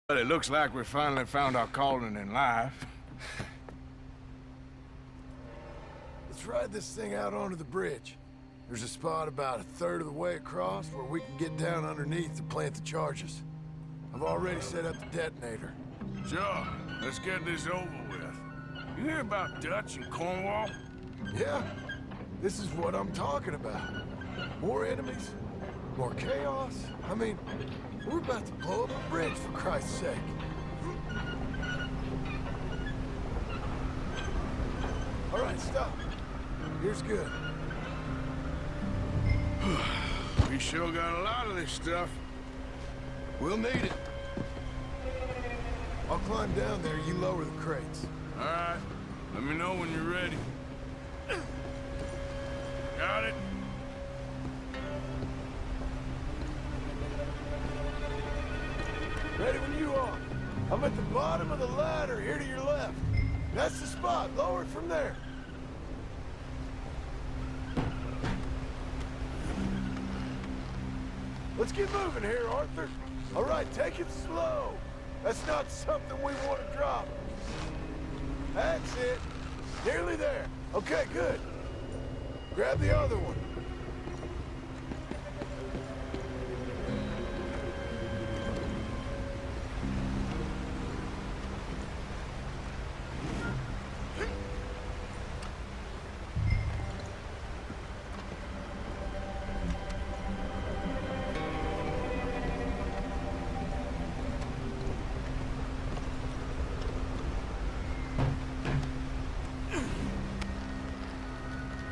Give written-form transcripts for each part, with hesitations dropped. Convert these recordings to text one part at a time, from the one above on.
But it looks like we finally found our calling in life. Let's ride this thing out onto the bridge. There's a spot about a third of the way across where we can get down underneath to plant the charges. I've already set up the detonator. Sure, let's get this over with. You hear about Dutch and Cornwall? Yeah, this is what I'm talking about. More enemies, more chaos. I mean, we're about to blow up a bridge, for Christ's sake. All right, stop. Here's good. We sure got a lot of this stuff. We'll need it. I'll climb down there, you lower the crates. All right, let me know when you're ready. Got it? Ready when you are. I'm at the bottom of the ladder, here to your left. That's the spot. Lower it from there. Let's get moving here, Arthur. All right, take it slow. That's not something we want to drop. That's it. Nearly there. Okay, good. Grab the other one.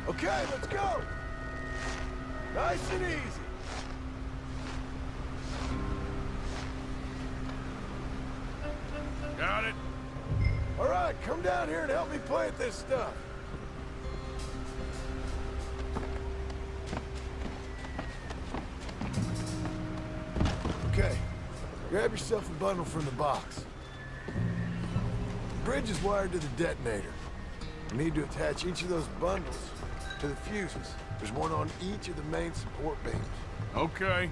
Okay, let's go. Nice and easy. Got it? All right, come down here and help me plant this stuff. Okay, grab yourself a bundle from the box. The bridge is wired to the detonator. We need to attach each of those bundles to the fuses. There's one on each of the main support beams. Okay.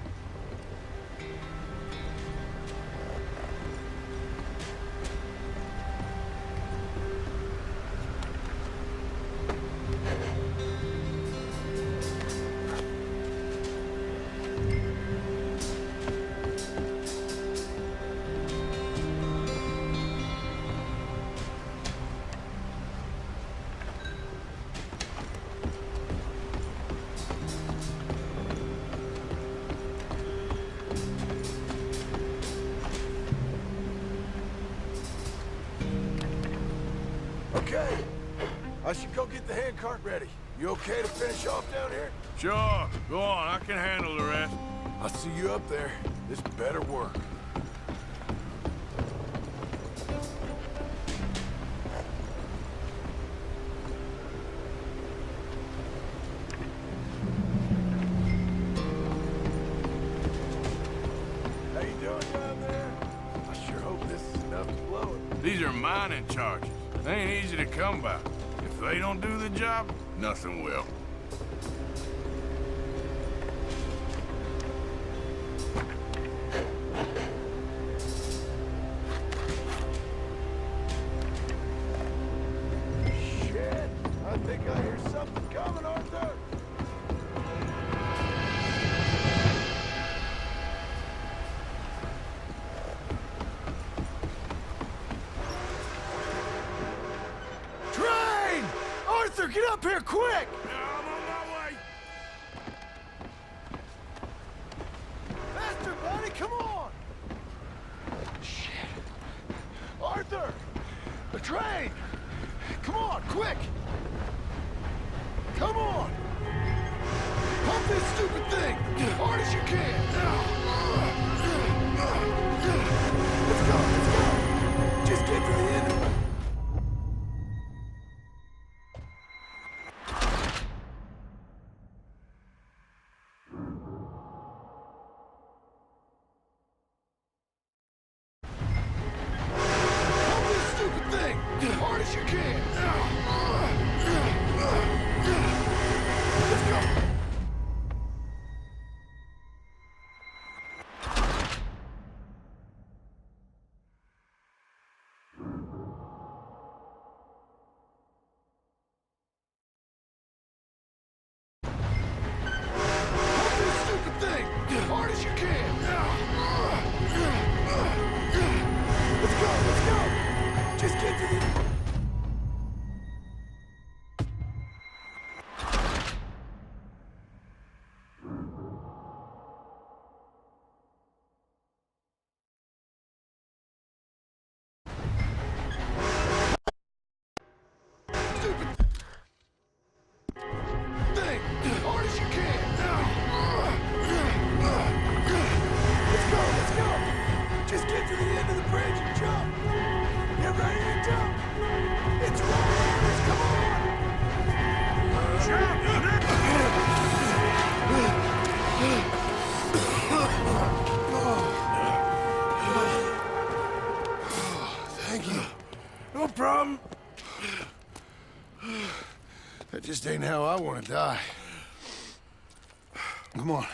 Okay, I should go get the handcart ready. You okay to finish off down here? Sure, go on, I can handle the rest. I'll see you up there. This better work. How you doing down there? I sure hope this is enough to blow it. These are mining charges. They ain't easy to come by. If they don't do the job, nothing will. Shit! I think I hear something coming, Arthur! Train! Arthur, get up here, quick! I'm on my way. Faster, buddy, come on! Shit. Arthur! The train! Come on, quick! Come on! Pump this stupid thing! As hard as you can! Let's go, let's go! Just get to the end of it! Pump this stupid thing! As hard as you can! stupid thing! Hard as you can! Let's go! Just get to the end of the bridge and jump! Get ready to jump! It's rollers! Come on! Jump! Thank you. No problem. That just ain't how I want to die. Come on.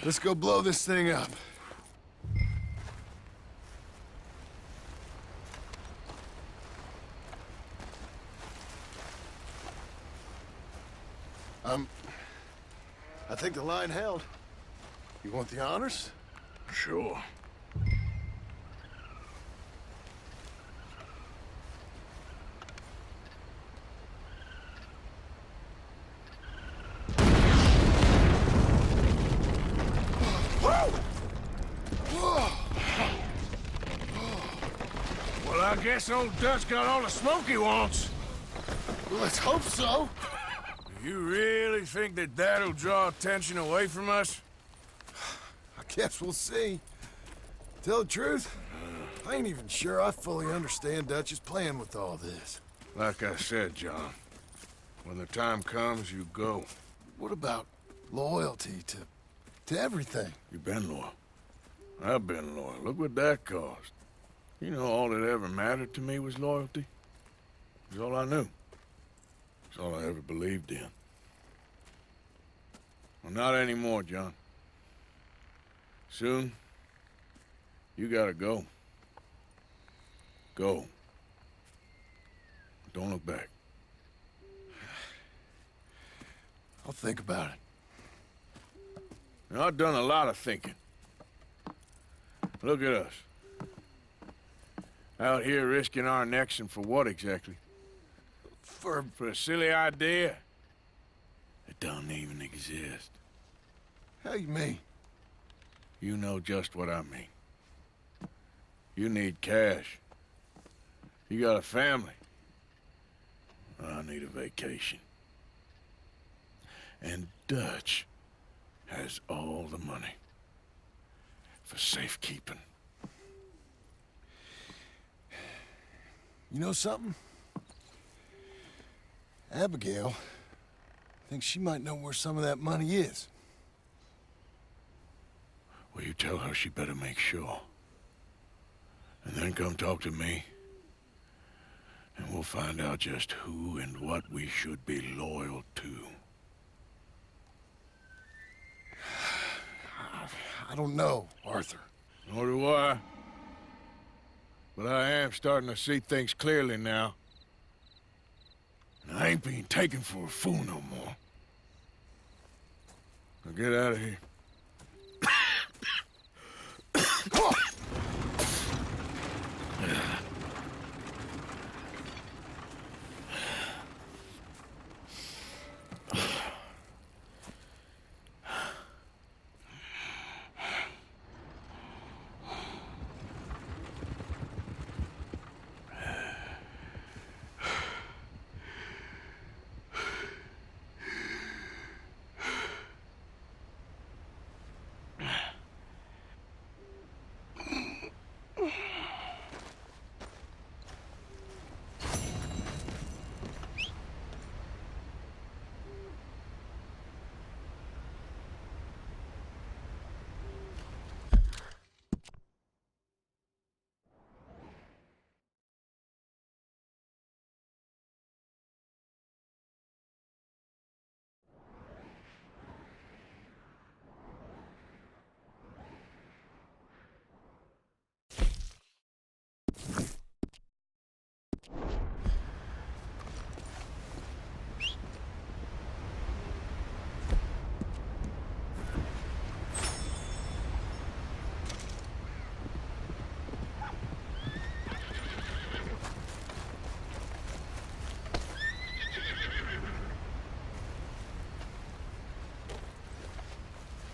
Let's go blow this thing up. I think the line held. You want the honors? Sure. Well, I guess old Dutch got all the smoke he wants. Well, let's hope so. You really think that that'll draw attention away from us? I guess we'll see. Tell the truth, I ain't even sure I fully understand Dutch's plan with all this. Like I said, John, when the time comes, you go. What about loyalty to everything? You've been loyal. I've been loyal. Look what that cost. You know, all that ever mattered to me was loyalty. It was all I knew. It's all I ever believed in. Well, not anymore, John. Soon, you gotta go. Go. Don't look back. I'll think about it. Now, I've done a lot of thinking. Look at us. Out here risking our necks, and for what exactly? For a silly idea that don't even exist. How you mean? You know just what I mean. You need cash. You got a family. I need a vacation. And Dutch has all the money for safekeeping. You know something? Abigail thinks she might know where some of that money is. Well, you tell her she better make sure. And then come talk to me. And we'll find out just who and what we should be loyal to. I don't know, Arthur. Nor do I. But I am starting to see things clearly now. And I ain't being taken for a fool no more. Now get out of here.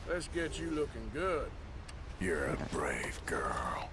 Let's get you looking good. You're a brave girl.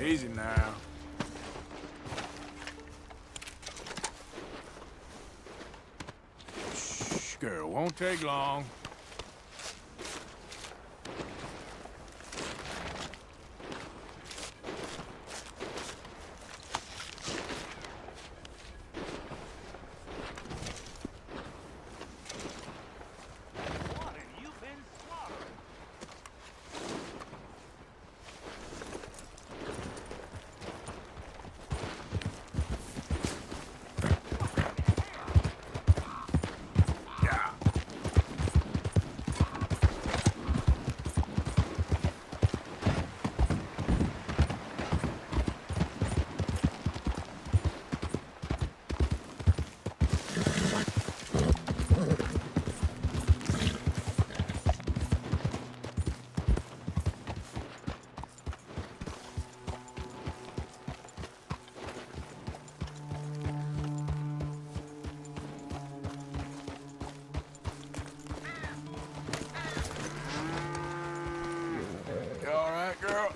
Easy now. Shh, girl, won't take long. You all right, girl?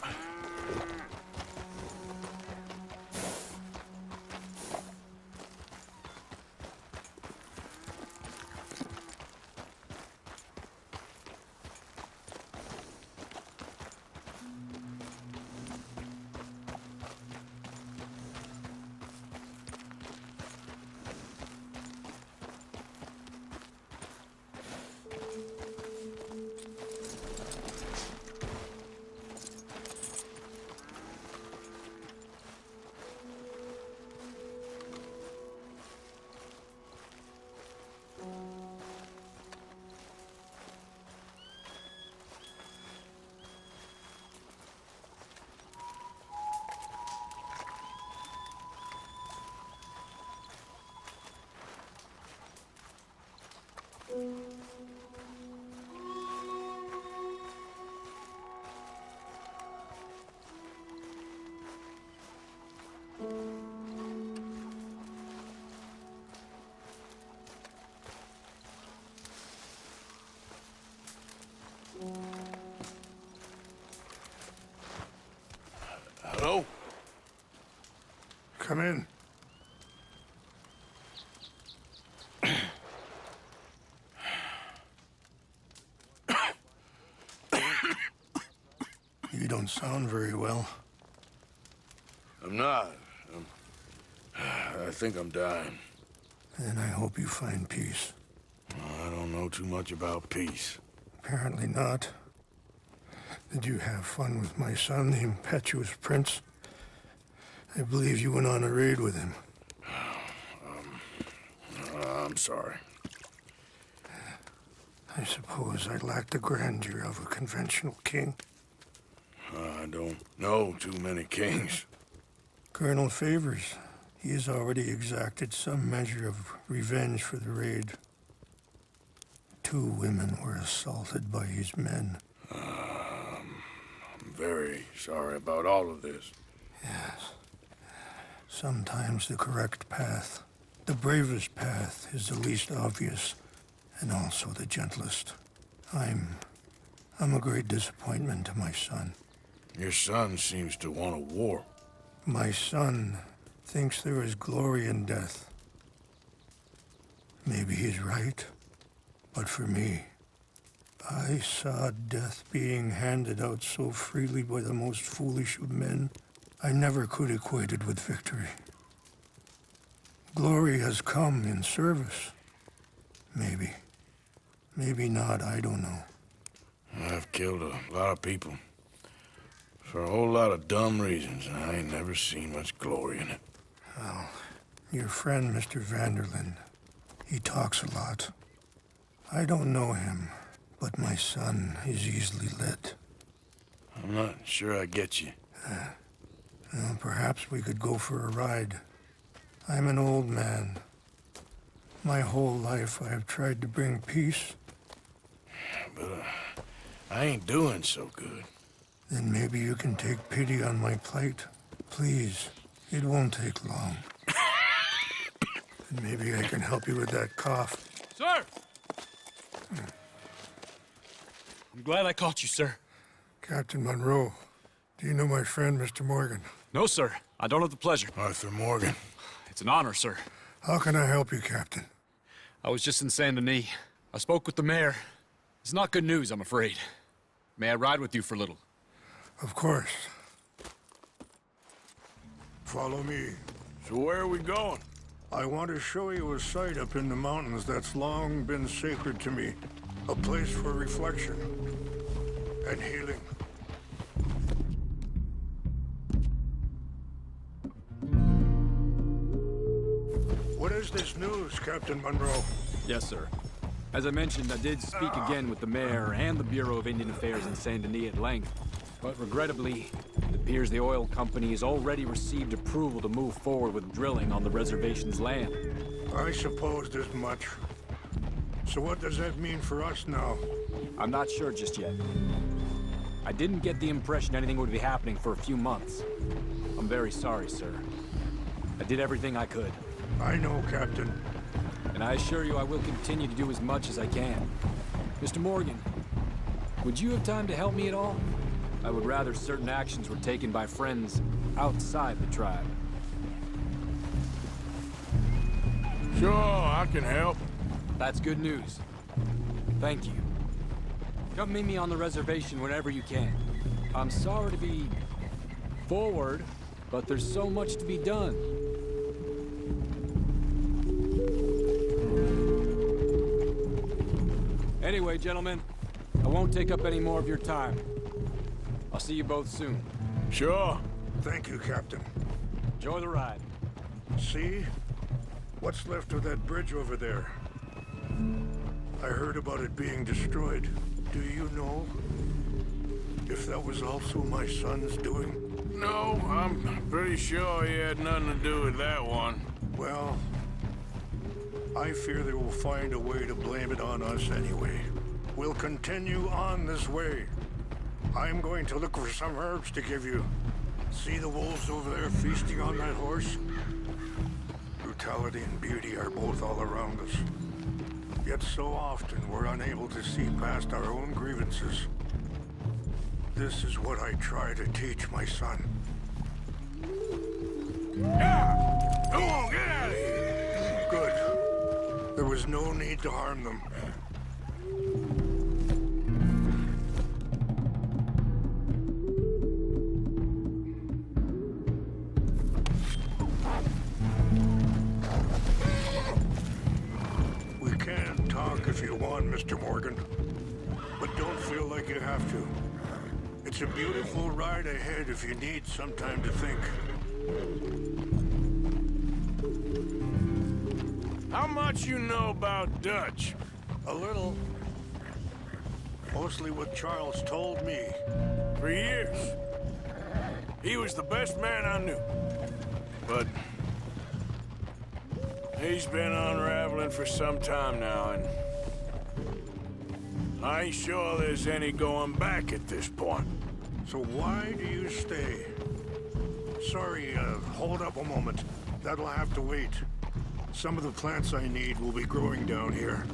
Hello? Come in. You don't sound very well. I'm not. I think I'm dying. And I hope you find peace. I don't know too much about peace. Apparently not. Did you have fun with my son, the impetuous prince? I believe you went on a raid with him. I'm sorry. I suppose I lacked the grandeur of a conventional king. I don't know too many kings. Colonel Favors, he has already exacted some measure of revenge for the raid. 2 women were assaulted by his men. I'm very sorry about all of this. Yes. Sometimes the correct path, the bravest path, is the least obvious, and also the gentlest. I'm a great disappointment to my son. Your son seems to want a war. My son thinks there is glory in death. Maybe he's right, but for me, I saw death being handed out so freely by the most foolish of men, I never could equate it with victory. Glory has come in service. Maybe. Maybe not, I don't know. I've killed a lot of people. For a whole lot of dumb reasons, and I ain't never seen much glory in it. Well, your friend, Mr. Vanderlyn, he talks a lot. I don't know him, but my son is easily led. I'm not sure I get you. Well, perhaps we could go for a ride. I'm an old man. My whole life I have tried to bring peace. But I ain't doing so good. Then maybe you can take pity on my plight. Please, it won't take long. And maybe I can help you with that cough. Sir! I'm glad I caught you, sir. Captain Monroe, Do you know my friend, Mr. Morgan? No, sir. I don't have the pleasure. Arthur Morgan. It's an honor, sir. How can I help you, Captain? I was just in Saint Denis. I spoke with the mayor. It's not good news, I'm afraid. May I ride with you for a little? Of course. Follow me. So where are we going? I want to show you a site up in the mountains that's long been sacred to me. A place for reflection and healing. What is this news, Captain Monroe? Yes, sir. As I mentioned, I did speak again with the mayor and the Bureau of Indian Affairs in Saint Denis at length. But regrettably, it appears the oil company has already received approval to move forward with drilling on the reservation's land. I supposed as much. So what does that mean for us now? I'm not sure just yet. I didn't get the impression anything would be happening for a few months. I'm very sorry, sir. I did everything I could. I know, Captain. And I assure you I will continue to do as much as I can. Mr. Morgan, would you have time to help me at all? I would rather certain actions were taken by friends outside the tribe. Sure, I can help. That's good news. Thank you. Come meet me on the reservation whenever you can. I'm sorry to be forward, but there's so much to be done. Anyway, gentlemen, I won't take up any more of your time. I'll see you both soon. Sure. Thank you, Captain. Enjoy the ride. See? What's left of that bridge over there? I heard about it being destroyed. Do you know if that was also my son's doing? No, I'm pretty sure he had nothing to do with that one. Well, I fear they will find a way to blame it on us anyway. We'll continue on this way. I'm going to look for some herbs to give you. See the wolves over there feasting on that horse? Brutality and beauty are both all around us. Yet so often we're unable to see past our own grievances. This is what I try to teach my son. Come on, get out of here! Good. There was no need to harm them. We can talk if you want, Mr. Morgan. But don't feel like you have to. It's a beautiful ride ahead if you need some time to think. How much you know about Dutch? A little. Mostly what Charles told me. For years. He was the best man I knew. But he's been unraveling for some time now, and I ain't sure there's any going back at this point. So why do you stay? Sorry, hold up a moment. That'll have to wait. Some of the plants I need will be growing down here.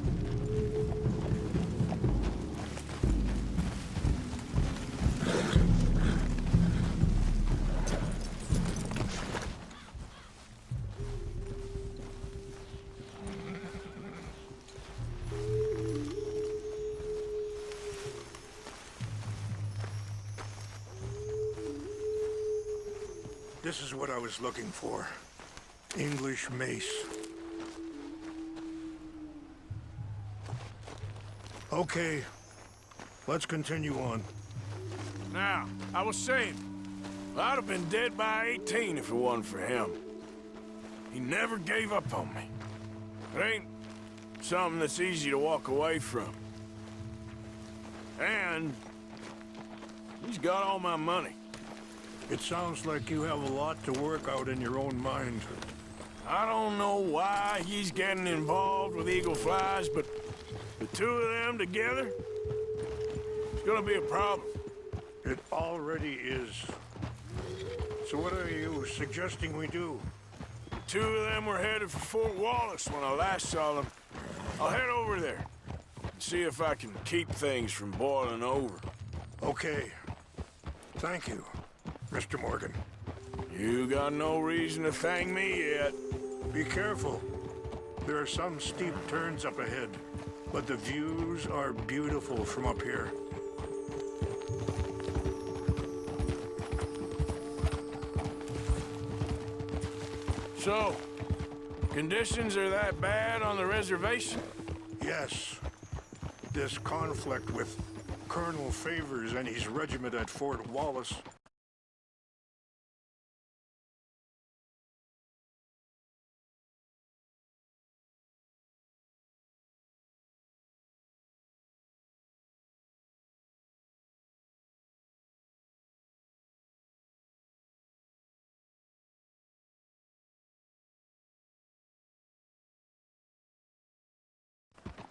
This is what I was looking for. English mace. Okay, let's continue on. Now, I was saying, I'd have been dead by 18 if it wasn't for him. He never gave up on me. It ain't something that's easy to walk away from. And he's got all my money. It sounds like you have a lot to work out in your own mind. I don't know why he's getting involved with Eagle Flies, but the two of them together, it's gonna be a problem. It already is. So what are you suggesting we do? The two of them were headed for Fort Wallace when I last saw them. I'll head over there and see if I can keep things from boiling over. Okay. Thank you. Mr. Morgan. You got no reason to thank me yet. Be careful. There are some steep turns up ahead, but the views are beautiful from up here. So, conditions are that bad on the reservation? Yes. This conflict with Colonel Favors and his regiment at Fort Wallace.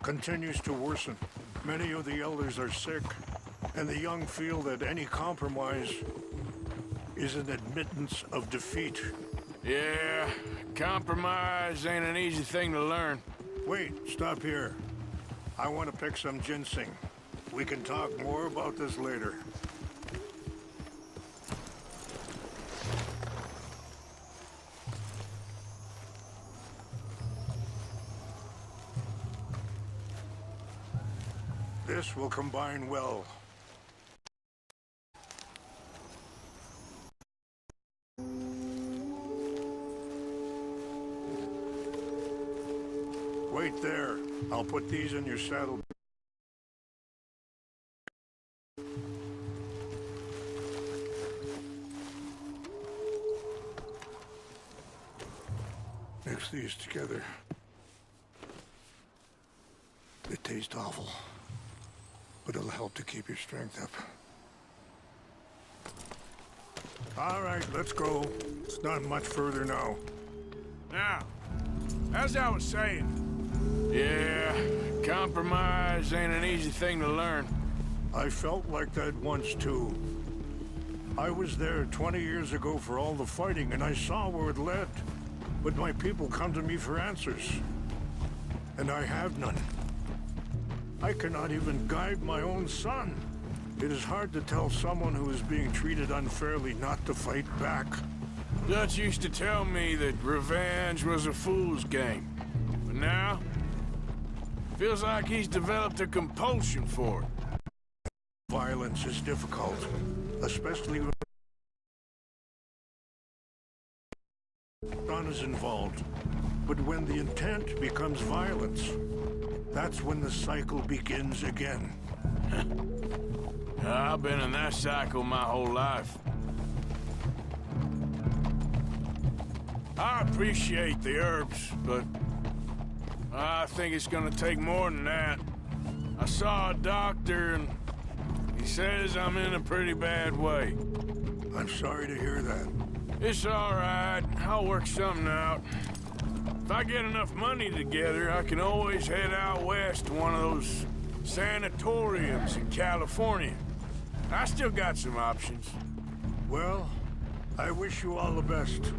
Continues to worsen. Many of the elders are sick, and the young feel that any compromise is an admittance of defeat. Yeah, compromise ain't an easy thing to learn. Wait, stop here. I want to pick some ginseng. We can talk more about this later. This will combine well. Wait there. I'll put these in your saddle. Mix these together. They taste awful, but it'll help to keep your strength up. All right, let's go. It's not much further now. Now, as I was saying, yeah, compromise ain't an easy thing to learn. I felt like that once, too. I was there 20 years ago for all the fighting, and I saw where it led. But my people come to me for answers, and I have none. I cannot even guide my own son. It is hard to tell someone who is being treated unfairly not to fight back. Dutch used to tell me that revenge was a fool's game. But now, feels like he's developed a compulsion for it. Violence is difficult, especially when son is involved. But when the intent becomes violence, that's when the cycle begins again. I've been in that cycle my whole life. I appreciate the herbs, but I think it's gonna take more than that. I saw a doctor and he says I'm in a pretty bad way. I'm sorry to hear that. It's all right. I'll work something out. If I get enough money together, I can always head out west to one of those sanatoriums in California. I still got some options. Well, I wish you all the best.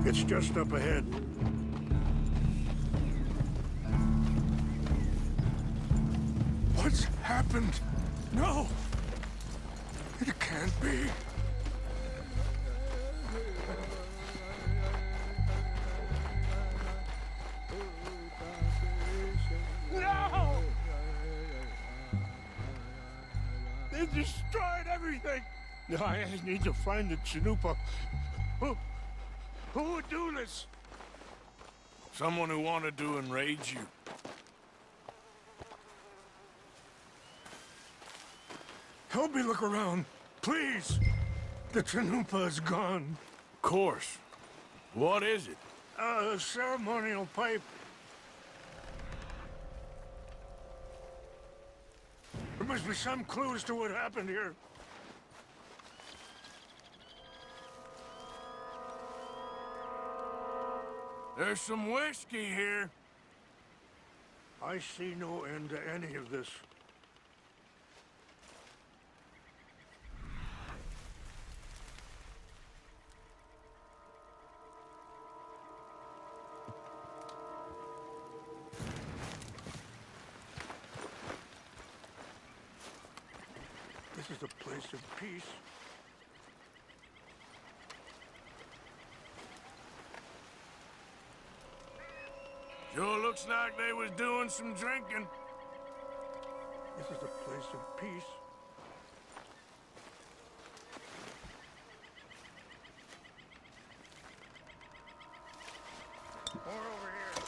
It's just up ahead. What's happened? No! It can't be. No! They destroyed everything! I need to find the Chanupa. Who would do this? Someone who wanted to enrage you. Help me look around, please. The Chanupa is gone. Of course. What is it? A ceremonial pipe. There must be some clues to what happened here. There's some whiskey here. I see no end to any of this. This is a place of peace. Sure looks like they was doing some drinking. This is a place of peace. More over here.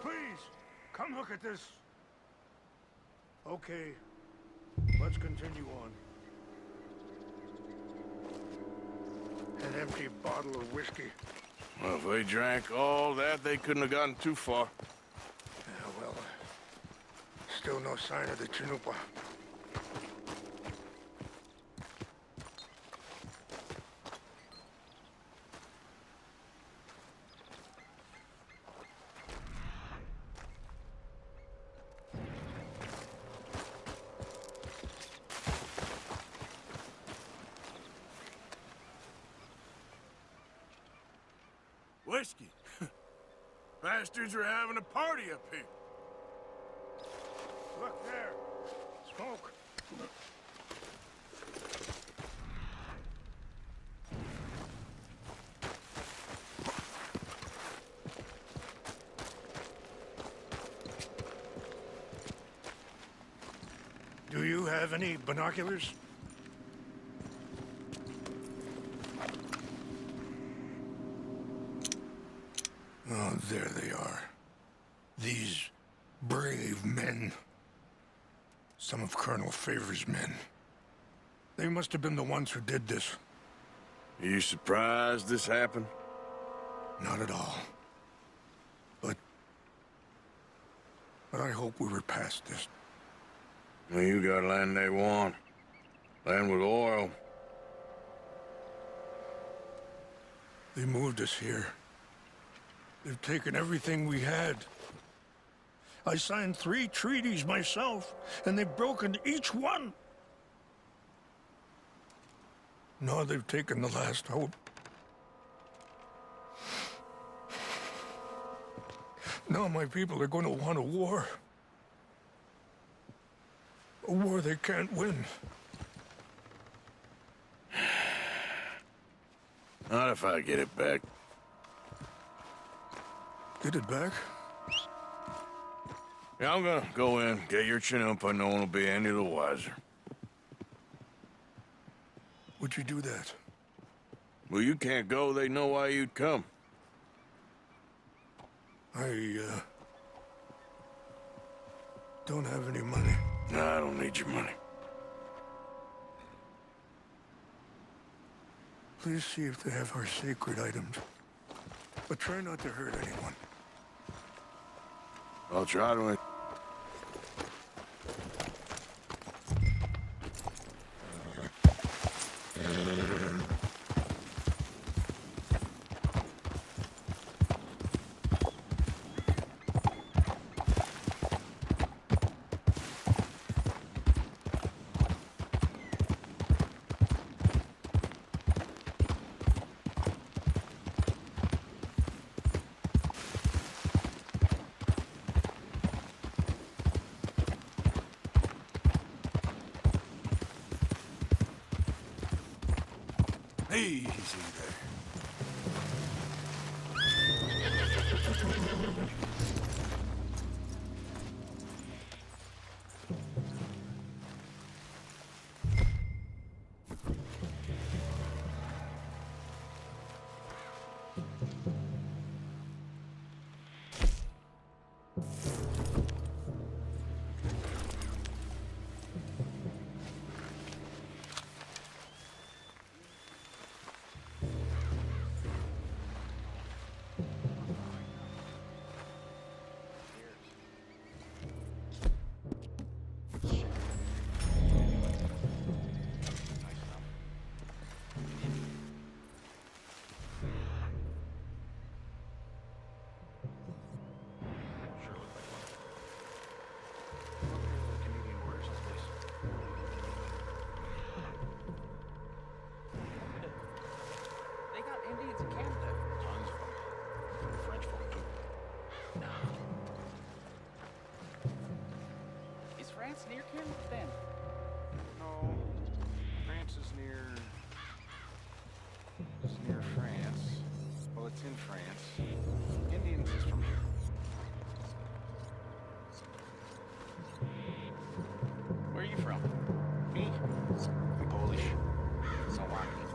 Please, come look at this. Okay, let's continue on. An empty bottle of whiskey. Well, if they drank all that, they couldn't have gotten too far. Yeah, well, still no sign of the Chanupa. Whiskey. Bastards are having a party up here. Look there. Smoke. Do you have any binoculars? Oh, there they are. These brave men. Some of Colonel Favor's men. They must have been the ones who did this. Are you surprised this happened? Not at all. But I hope we were past this. Well, you got land they want. Land with oil. They moved us here. They've taken everything we had. I signed 3 treaties myself, and they've broken each one. Now they've taken the last hope. Now my people are going to want a war. A war they can't win. Not if I get it back. Get it back? Yeah, I'm gonna go in, get your Chanupa, no one will be any the wiser. Would you do that? Well, you can't go, they know why you'd come. I, don't have any money. No, I don't need your money. Please see if they have our sacred items. But try not to hurt anyone. I'll try to... Easy there. France near Kim, then? No. France is near... It's near France. Well, it's in France. Indians is from here. Where are you from? Me? I'm Polish. Milwaukee.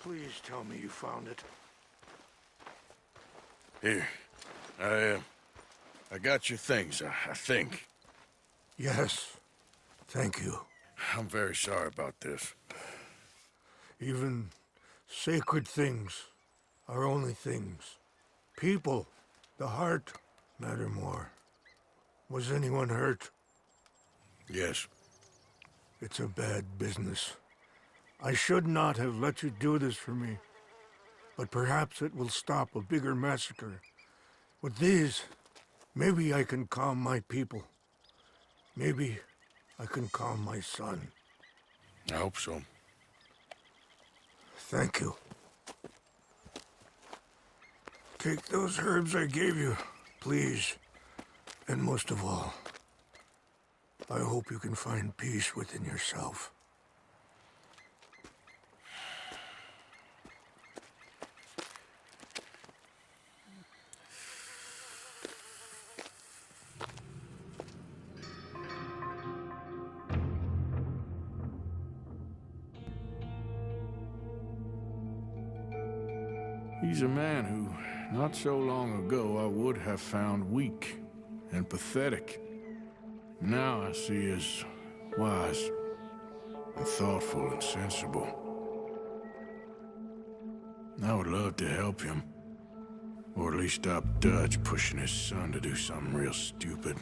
Please tell me you found it. Here. I got your things, I think. Yes. Thank you. I'm very sorry about this. Even sacred things are only things. People, the heart, matter more. Was anyone hurt? Yes. It's a bad business. I should not have let you do this for me. But perhaps it will stop a bigger massacre. With these, maybe I can calm my people. Maybe I can calm my son. I hope so. Thank you. Take those herbs I gave you, please. And most of all, I hope you can find peace within yourself. He's a man who, not so long ago, I would have found weak and pathetic. Now I see as wise and thoughtful and sensible. I would love to help him, or at least stop Dutch pushing his son to do something real stupid.